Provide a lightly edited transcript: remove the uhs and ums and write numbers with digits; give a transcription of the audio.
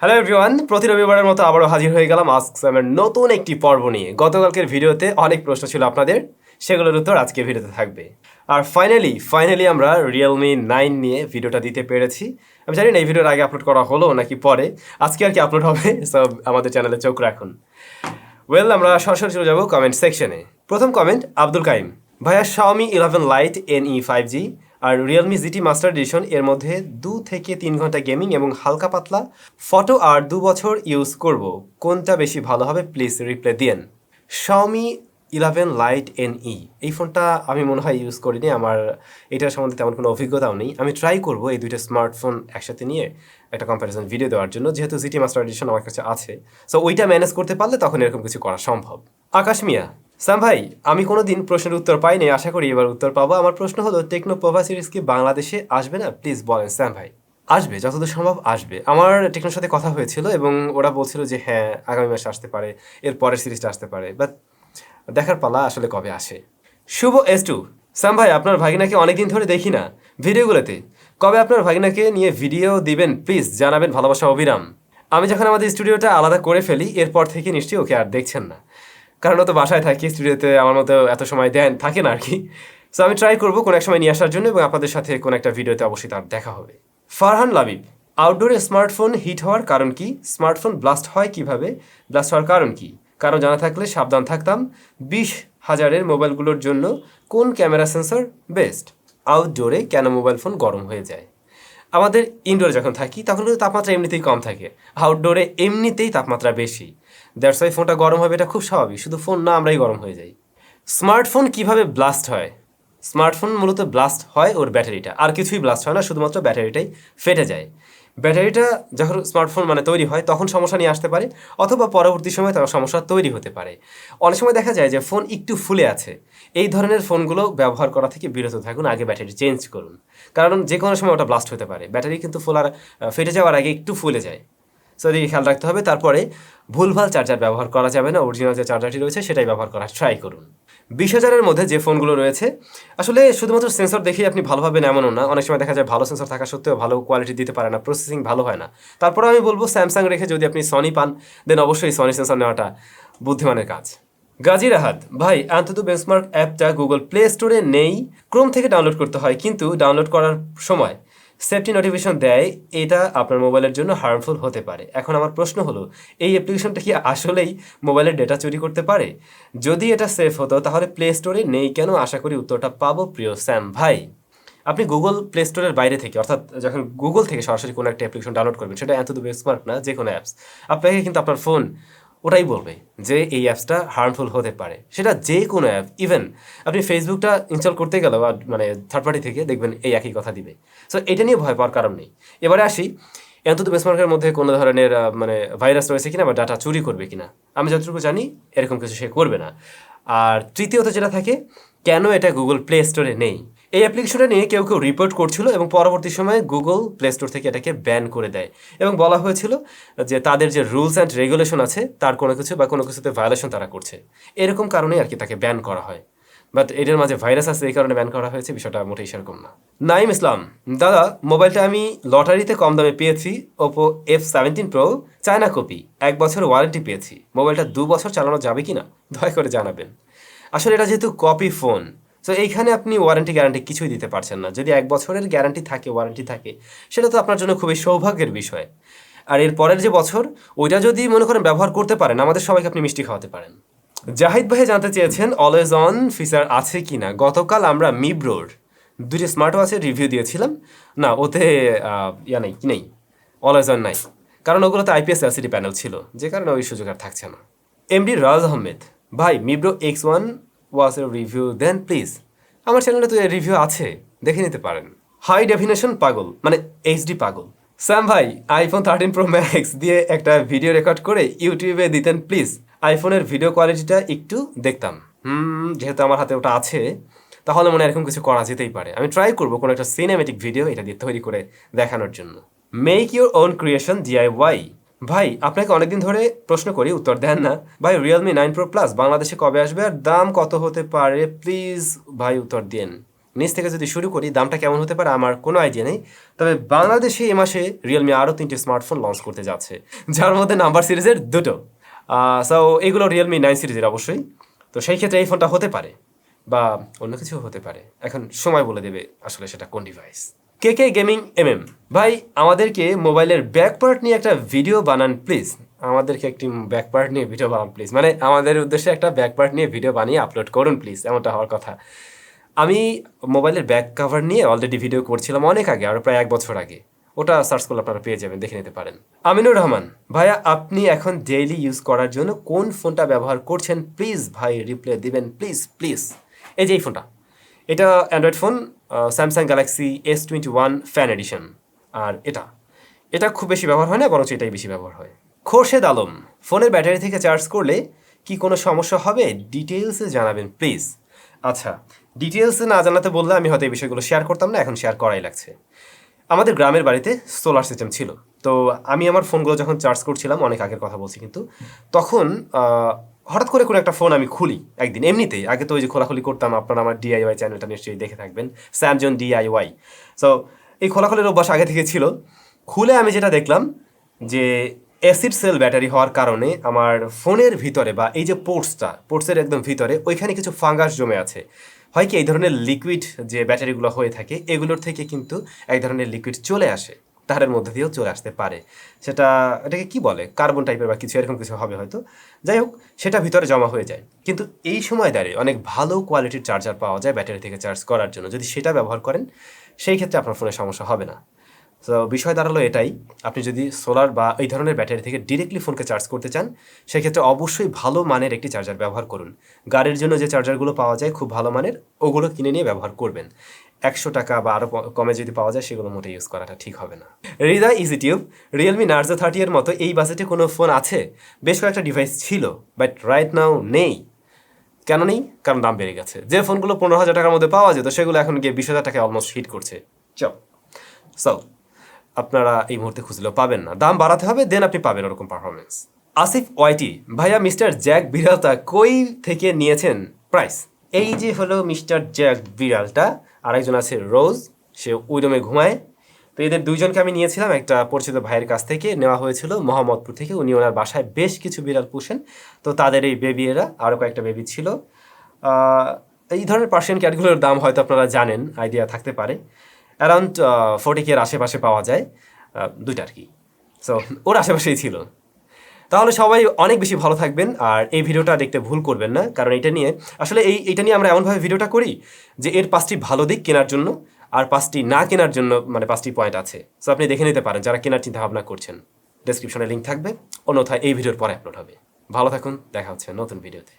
Hello everyone, প্রতি রবিবারের মতো আবারও হাজির হয়ে গেলাম আজকের নতুন একটি পর্ব নিয়ে। গতকালকের ভিডিওতে অনেক প্রশ্ন ছিল আপনাদের, সেগুলোর উত্তর আজকের ভিডিওতে থাকবে। আর ফাইনালি আমরা রিয়েলমি 9 নিয়ে ভিডিওটা দিতে পেরেছি। আমি জানি না এই ভিডিওর আগে আপলোড করা হলো নাকি পরে, আজকে আর কি আপলোড হবে, সব আমাদের চ্যানেলে চোখ রাখুন। আমরা সরাসরি চলে যাবো কমেন্ট সেকশনে। প্রথম কমেন্ট আব্দুল কাইম ভাইয়া, Xiaomi 11 Lite NE 5G আর রিয়েলমি জিটি মাস্টার এডিশন এর মধ্যে 2 থেকে 3 ঘন্টা গেমিং এবং হালকা পাতলা ফটো আর 2 বছর ইউজ করব, কোনটা বেশি ভালো হবে প্লিজ রিপ্লাই দিয়েন। Xiaomi 11 Lite NE এই ফোনটা আমি মনে হয় ইউজ করিনি, আমার এটার সম্বন্ধে তেমন কোনো অভিজ্ঞতাও নেই। আমি ট্রাই করব এই দুইটা স্মার্টফোন একসাথে নিয়ে একটা কম্প্যারিজন ভিডিও দেওয়ার জন্য, যেহেতু জিটি মাস্টার এডিশন আমার কাছে আছে, সো ওইটা ম্যানেজ করতে পারলে তখন এরকম কিছু করা সম্ভব। আকাশ মিয়া, স্যাম ভাই, আমি কোনো দিন প্রশ্নের উত্তর পাইনি, আশা করি এবার উত্তর পাবো। আমার প্রশ্ন হলো, টেকনো পোভা সিরিজ কি বাংলাদেশে আসবে না? প্লিজ বলেন স্যাম ভাই। আসবে, যতদূর সম্ভব আসবে। আমার টেকনোর সাথে কথা হয়েছিল এবং ওরা বলছিল যে হ্যাঁ আগামী মাসে আসতে পারে, এর পরের সিরিজটা আসতে পারে, বাট দেখার পালা আসলে কবে আসে। শুভ S2, স্যাম ভাই আপনার ভাগিনাকে অনেকদিন ধরে দেখি না ভিডিওগুলোতে, কবে আপনার ভাগিনাকে নিয়ে ভিডিও দিবেন প্লিজ জানাবেন, ভালোবাসা অবিরাম। আমি যখন আমাদের স্টুডিওটা আলাদা করে ফেলি এরপর থেকে নিশ্চয়ই ওকে আর দেখছেন না, কারণ ও তো বাসায় থাকি, স্টুডিওতে আমার মতো এত সময় থাকে না আর কি। সো আমি ট্রাই করবো কোনো এক সময় নিয়ে আসার জন্য এবং আপনাদের সাথে কোনো একটা ভিডিওতে অবশ্যই তার দেখা হবে। ফারহান লাবিব, আউটডোরে স্মার্টফোন হিট হওয়ার কারণ কি? স্মার্টফোন ব্লাস্ট হয় কিভাবে? ব্লাস্ট হওয়ার কারণ কি? কারণ জানা থাকলে সাবধান থাকতাম। 20,000-এর মোবাইলগুলোর জন্য কোন ক্যামেরা সেন্সর বেস্ট? আউটডোরে কেন মোবাইল ফোন গরম হয়ে যায়? আমাদের ইনডোরে যখন থাকি তখন কিন্তু তাপমাত্রা এমনিতেই কম থাকে, আউটডোরে এমনিতেই তাপমাত্রা বেশি, দ্যাটস ওয়াই ফোনটা গরম হবে, এটা খুব স্বাভাবিক। শুধু ফোন না, আমরাই গরম হয়ে যাই। স্মার্টফোন কিভাবে ব্লাস্ট হয়? স্মার্টফোন মূলত ব্লাস্ট হয় ওর ব্যাটারিটা, আর কিছুই ব্লাস্ট হয় না, শুধুমাত্র ব্যাটারিটাই ফেটে যায়। ব্যাটারিটা যখন স্মার্টফোন তৈরি হয় তখন সমস্যা নিয়ে আসতে পারে, অথবা পরবর্তী সময় তার সমস্যা তৈরি হতে পারে। অনেক সময় দেখা যায় যে ফোন একটু ফুলে আছে, এই ধরনের ফোনগুলো ব্যবহার করা থেকে বিরত থাকুন, আগে ব্যাটারি চেঞ্জ করুন, কারণ যে কোনো সময় ওটা ব্লাস্ট হতে পারে। ব্যাটারি কিন্তু ফেটে যাওয়ার আগে একটু ফুলে যায়, সো এদিকে খেয়াল রাখতে হবে। তারপরে ভুলভাল চার্জার ব্যবহার করা যাবে না, অরিজিনাল যে চার্জারটি রয়েছে সেটাই ব্যবহার করার ট্রাই করুন। 20,000-এর মধ্যে যে ফোনগুলো রয়েছে, আসলে শুধুমাত্র সেন্সর দেখেই আপনি ভালো পাবেন এমনও না, অনেক সময় দেখা যায় ভালো সেন্সর থাকা সত্ত্বেও ভালো কোয়ালিটি দিতে পারে না, প্রসেসিং ভালো হয় না। তারপরে আমি বলবো স্যামসাং রেখে যদি আপনি সনি পান, দেন অবশ্যই সনি সেন্সর নেওয়াটা বুদ্ধিমানের কাজ। গাজী রাহাত ভাই, আন্ততু বেঞ্চমার্ক অ্যাপটা গুগল প্লে স্টোরে নেই, ক্রোম থেকে ডাউনলোড করতে হয়, কিন্তু ডাউনলোড করার সময় সেফটি নোটিফিকেশন দেয়, এটা আপনার মোবাইলের জন্য হার্মফুল হতে পারে। এখন আমার প্রশ্ন হলো, এই অ্যাপ্লিকেশনটা কি আসলেই মোবাইলের ডেটা চুরি করতে পারে? যদি এটা সেফ হতো তাহলে প্লে স্টোরে নেই কেন? আশা করি উত্তরটা পাবো প্রিয় স্যাম ভাই। আপনি গুগল প্লে স্টোরের বাইরে থেকে, অর্থাৎ যখন গুগল থেকে সরাসরি কোনো একটা অ্যাপ্লিকেশন ডাউনলোড করবেন, সেটা এত বেঞ্চমার্ক না, যে কোনো অ্যাপস, আপনাকে কিন্তু আপনার ফোন ওটাই বলবে যে এই অ্যাপসটা হার্মফুল হতে পারে, সেটা যে কোনো অ্যাপ। ইভেন আপনি ফেসবুকটা ইনস্টল করতে গেলেও থার্ড পার্টি থেকে দেখবেন এই একই কথা দিবে। সো এটা নিয়ে ভয় পাওয়ার কারণ নেই। এবারে আসি, অন্তত বেঞ্চমার্কের মধ্যে কোনো ধরনের ভাইরাস রয়েছে কিনা বা ডাটা চুরি করবে কিনা। আমি যতটুকু জানি এরকম কিছু সে করবে না। আর তৃতীয়ত যেটা থাকে, কেন এটা গুগল প্লে স্টোরে নেই? এই অ্যাপ্লিকেশনটা নিয়ে কেউ রিপোর্ট করছিল এবং পরবর্তী সময়ে গুগল প্লে স্টোর থেকে এটাকে ব্যান করে দেয়, এবং বলা হয়েছিল যে তাদের যে রুলস অ্যান্ড রেগুলেশন আছে তার কোনো কিছুতে ভায়োলেশন তারা করছে, এরকম কারণেই আর কি তাকে ব্যান করা হয়। বাট এটার মাঝে ভাইরাস আছে, এই কারণে ব্যান করা হয়েছে, বিষয়টা মোটেই সেরকম না। নাইম ইসলাম, দাদা মোবাইলটা আমি লটারিতে কম দামে পেয়েছি, Oppo F17 Pro, China copy, 1 বছর ওয়ারেন্টি পেয়েছি, মোবাইলটা 2 বছর চালানো যাবে কি না দয়া করে জানাবেন। আসলে এটা যেহেতু কপি ফোন, তো এইখানে আপনি ওয়ারেন্টি গ্যারান্টি কিছুই দিতে পারছেন না। যদি 1 বছরের গ্যারান্টি থাকে, ওয়ারেন্টি থাকে, সেটা তো আপনার জন্য খুবই সৌভাগ্যের বিষয়। আর এর পরের যে বছর, ওইটা যদি মনে করেন ব্যবহার করতে পারেন, আমাদের সবাইকে আপনি মিষ্টি খাওয়াতে পারেন। জাহিদ ভাই জানতে চেয়েছেন অলওয়েজ অন ফিচার আছে কি না। গতকাল আমরা মিব্রোর 2টি স্মার্ট ওয়াচের রিভিউ দিয়েছিলাম, না ওতে নেই, অলওয়েজ অন নাই, কারণ ওগুলোতে IPS LCD প্যানেল ছিল, যে কারণে ওই সুযোগ আর থাকছে না। MD রাজ আহমেদ ভাই, মিব্রো X1 ওয়াচের রিভিউ দেন প্লিজ। আমার চ্যানেলে তো এর রিভিউ আছে, দেখে নিতে পারেন। হাই ডেফিনেশন পাগল, HD পাগল। স্যাম ভাই, iPhone 13 Pro Max দিয়ে একটা ভিডিও রেকর্ড করে ইউটিউবে দিতেন প্লিজ, আইফোনের ভিডিও কোয়ালিটিটা একটু দেখতাম। যেহেতু আমার হাতে ওটা আছে, তাহলে মনে এরকম কিছু করা যেতেই পারে। আমি ট্রাই করবো কোনো একটা সিনেমেটিক ভিডিও এটা দিয়ে তৈরি করে দেখানোর জন্য। Make your own creation DIY ভাই, আপনাকে অনেকদিন ধরে প্রশ্ন করি, উত্তর দেন না ভাই। রিয়েলমি 9 Pro Plus বাংলাদেশে কবে আসবে আর দাম কত হতে পারে? প্লিজ ভাই উত্তর দিন। নিচ থেকে যদি শুরু করি, দামটা কেমন হতে পারে আমার কোনো আইডিয়া নেই। তবে বাংলাদেশে এই মাসে রিয়েলমি আরও 3টি স্মার্টফোন লঞ্চ করতে যাচ্ছে, যার মধ্যে নাম্বার সিরিজের 2টো। সো এগুলো রিয়েলমি 9 সিরিজের অবশ্যই। তো সেই ক্ষেত্রে এই ফোনটা হতে পারে বা অন্য কিছু হতে পারে, এখন সময় বলে দেবে আসলে সেটা কোন ডিভাইস। কে গেমিং ভাই, আমাদেরকে মোবাইলের ব্যাক পার্ট নিয়ে একটা ভিডিও বানান প্লিজ। আমাদেরকে একটি ব্যাক পার্ট নিয়ে ভিডিও বানান প্লিজ, মানে আমাদের উদ্দেশ্যে একটা ব্যাক পার্ট নিয়ে ভিডিও বানিয়ে আপলোড করুন প্লিজ, এমনটা হওয়ার কথা। আমি মোবাইলের ব্যাক কভার নিয়ে অলরেডি ভিডিও করছিলাম অনেক আগে, আর প্রায় 1 বছর আগে। ওটা সার্চ করলে আপনারা পেয়ে যাবেন, দেখে নিতে পারেন। আমিনুর রহমান ভাইয়া, আপনি এখন ডেইলি ইউজ করার জন্য কোন ফোনটা ব্যবহার করছেন প্লিজ ভাই, রিপ্লাই দিবেন প্লিজ। এই যে এই ফোনটা, এটা Android phone, Samsung Galaxy S21 fan edition. আর এটা খুব বেশি ব্যবহার হয় না, বরঞ্চ এটাই বেশি ব্যবহার হয়। খোরশেদ আলম, ফোনের ব্যাটারি থেকে চার্জ করলে কি কোনো সমস্যা হবে, ডিটেইলসে জানাবেন প্লিজ। আচ্ছা, ডিটেইলসে না জানাতে বললে আমি হয়তো এই বিষয়গুলো শেয়ার করতাম না, এখন শেয়ার করাই লাগছে। আমাদের গ্রামের বাড়িতে সোলার সিস্টেম ছিল, তো আমি আমার ফোনগুলো যখন চার্জ করছিলাম, অনেক আগের কথা বলছি কিন্তু, তখন হঠাৎ করে কোনো একটা ফোন আমি খুলি একদিন এমনিতেই। আগে তো ওই যে খোলাখুলি করতাম, আপনারা আমার DIY চ্যানেলটা নিশ্চয়ই দেখে থাকবেন, SamZone DIY। সো এই খোলাখুলির অভ্যাস আগে থেকে ছিল। খুলে আমি যেটা দেখলাম যে অ্যাসিড সেল ব্যাটারি হওয়ার কারণে আমার ফোনের ভিতরে বা এই যে পোর্টসের একদম ভিতরে ওইখানে কিছু ফাঙ্গাস জমে আছে। হয় কি, এই ধরনের লিকুইড যে ব্যাটারিগুলো হয়ে থাকে এগুলোর থেকে কিন্তু এক ধরনের লিকুইড চলে আসে, তারের মধ্যে দিয়েও চলে আসতে পারে। এটাকে কি বলে, কার্বন টাইপের বা কিছু এরকম কিছু হবে হয়তো। যাই হোক, সেটা ভিতরে জমা হয়ে যায়। কিন্তু এই সময় দাঁড়িয়ে অনেক ভালো কোয়ালিটির চার্জার পাওয়া যায় ব্যাটারি থেকে চার্জ করার জন্য, যদি সেটা ব্যবহার করেন সেই ক্ষেত্রে আপনার ফোনের সমস্যা হবে না। তো বিষয় দাঁড়ালো এটাই, আপনি যদি সোলার বা এই ধরনের ব্যাটারি থেকে ডিরেক্টলি ফোনকে চার্জ করতে চান, সেক্ষেত্রে অবশ্যই ভালো মানের একটি চার্জার ব্যবহার করুন। গাড়ির জন্য যে চার্জারগুলো পাওয়া যায় খুব ভালো মানের, ওগুলো কিনে নিয়ে ব্যবহার করবেন। 100 টাকা বা আরও কমে যদি পাওয়া যায়, সেগুলো মোটে ইউজ করাটা ঠিক হবে না। হৃদয় ইউটিউব, রিয়েলমি নার্জো 30 এর মতো এই বাজেটে কোনো ফোন আছে? বেশ কয়েকটা ডিভাইস ছিল, বাট রাইট নাও নেই। কেন নেই? কারণ দাম বেড়ে গেছে। যে ফোনগুলো 15,000 টাকার মধ্যে পাওয়া যেত, সেগুলো এখন গিয়ে 20,000 টাকায় অলমোস্ট হিট করছে। সো আপনারা এই মুহূর্তে খুঁজলেও পাবেন না, দাম বাড়াতে হবে, দেন আপনি পাবেন ওরকম পারফরমেন্স। আসিফ ওয়াইটি ভাইয়া, মিস্টার জ্যাক বিড়ালটা কই থেকে নিয়েছেন প্রাইস? এই যে হলো মিস্টার জ্যাক বিড়ালটা, আরেকজন আছে রোজ, সে ওই রুমে ঘুমায়। তো এদের দুইজনকে আমি নিয়েছিলাম একটা পরিচিত ভাইয়ের কাছ থেকে, নেওয়া হয়েছিল মোহাম্মদপুর থেকে। উনি ওনার বাসায় বেশ কিছু বিড়াল পুষেন, তো তাদের এই বেবি এরা, আরও কয়েকটা বেবি ছিল। এই ধরনের পার্সিয়ান ক্যাটগুলোর দাম হয়তো আপনারা জানেন, আইডিয়া থাকতে পারে, অ্যারাউন্ড 40K এর আশেপাশে পাওয়া যায়, দুইটা আর কি। সো ওর আশেপাশেই ছিল। তাহলে সবাই অনেক বেশি ভালো থাকবেন, আর এই ভিডিওটা দেখতে ভুল করবেন না, কারণ এটা নিয়ে আসলে এইটা নিয়ে আমরা এমনভাবে ভিডিওটা করি যে এর 5টি ভালো দিক কেনার জন্য, আর 5টি না কেনার জন্য, মানে 5টি পয়েন্ট আছে। সো আপনি দেখে নিতে পারেন যারা কেনার চিন্তা ভাবনা করছেন। ডেসক্রিপশনে লিঙ্ক থাকবে, অন্যথায় এই ভিডিওর পরে আপলোড হবে। ভালো থাকুন, দেখা হচ্ছে নতুন ভিডিওতে।